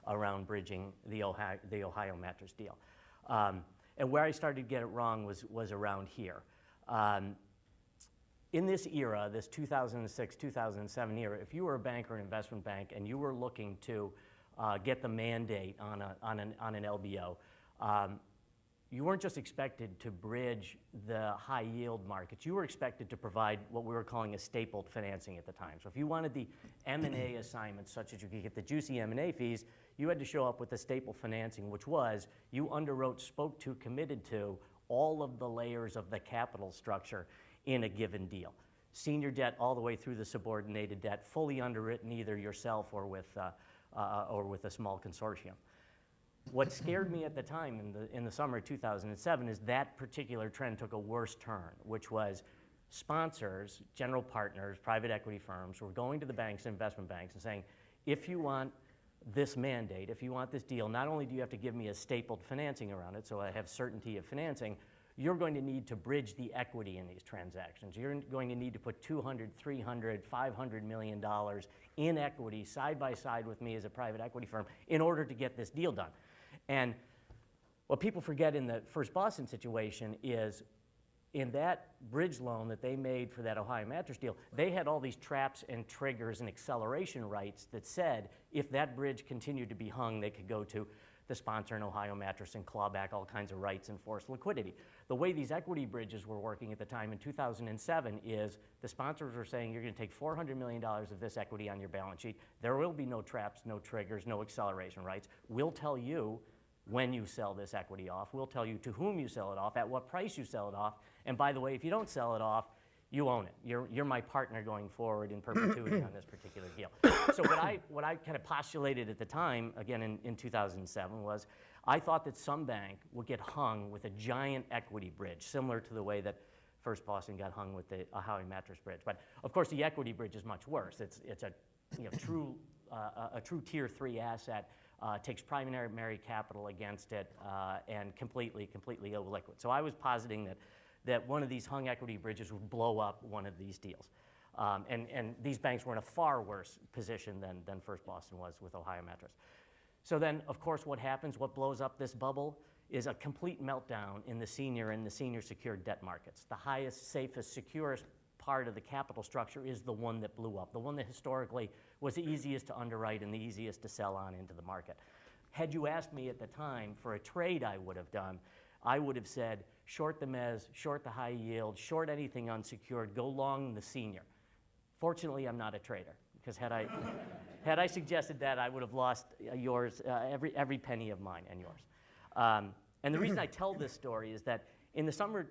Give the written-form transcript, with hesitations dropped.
around bridging the Ohio Mattress deal. And where I started to get it wrong was around here. In this era, this 2006, 2007 era, if you were a bank or an investment bank and you were looking to get the mandate on an LBO, you weren't just expected to bridge the high yield markets. You were expected to provide what we were calling a stapled financing at the time. So if you wanted the M&A assignments such that you could get the juicy M&A fees, you had to show up with the staple financing, which was you underwrote, spoke to, committed to all of the layers of the capital structure in a given deal. Senior debt all the way through the subordinated debt, fully underwritten either yourself or with a small consortium. What scared me at the time in the summer of 2007 is that particular trend took a worse turn, which was sponsors, general partners, private equity firms were going to the banks and investment banks and saying, if you want this mandate, if you want this deal, not only do you have to give me a stapled financing around it so I have certainty of financing, you're going to need to bridge the equity in these transactions. You're going to need to put $200, $300, $500 million in equity side by side with me as a private equity firm in order to get this deal done. And what people forget in the First Boston situation is in that bridge loan that they made for that Ohio Mattress deal, they had all these traps and triggers and acceleration rights that said if that bridge continued to be hung, they could go to the sponsor in Ohio Mattress and claw back all kinds of rights and force liquidity. The way these equity bridges were working at the time in 2007 is the sponsors were saying you're going to take $400 million of this equity on your balance sheet. There will be no traps, no triggers, no acceleration rights. We'll tell you when you sell this equity off. We'll tell you to whom you sell it off, at what price you sell it off. And by the way, if you don't sell it off, you own it. You're my partner going forward in perpetuity on this particular deal. So what I kind of postulated at the time, again in 2007, was I thought that some bank would get hung with a giant equity bridge, similar to the way that First Boston got hung with the Ohio Mattress bridge. But of course, the equity bridge is much worse. It's a true tier 3 asset, takes primary capital against it, and completely illiquid. So I was positing that one of these hung equity bridges would blow up one of these deals. And these banks were in a far worse position than First Boston was with Ohio Mattress. So then, of course, what happens, what blows up this bubble is a complete meltdown in the senior secured debt markets. The highest, safest, securest part of the capital structure is the one that blew up, the one that historically was the easiest to underwrite and the easiest to sell on into the market. Had you asked me at the time for a trade I would have done, I would have said, short the mezz, short the high yield, short anything unsecured, go long the senior. Fortunately, I'm not a trader, because had I suggested that, I would have lost yours, every penny of mine and yours. And the reason I tell this story is that in the summer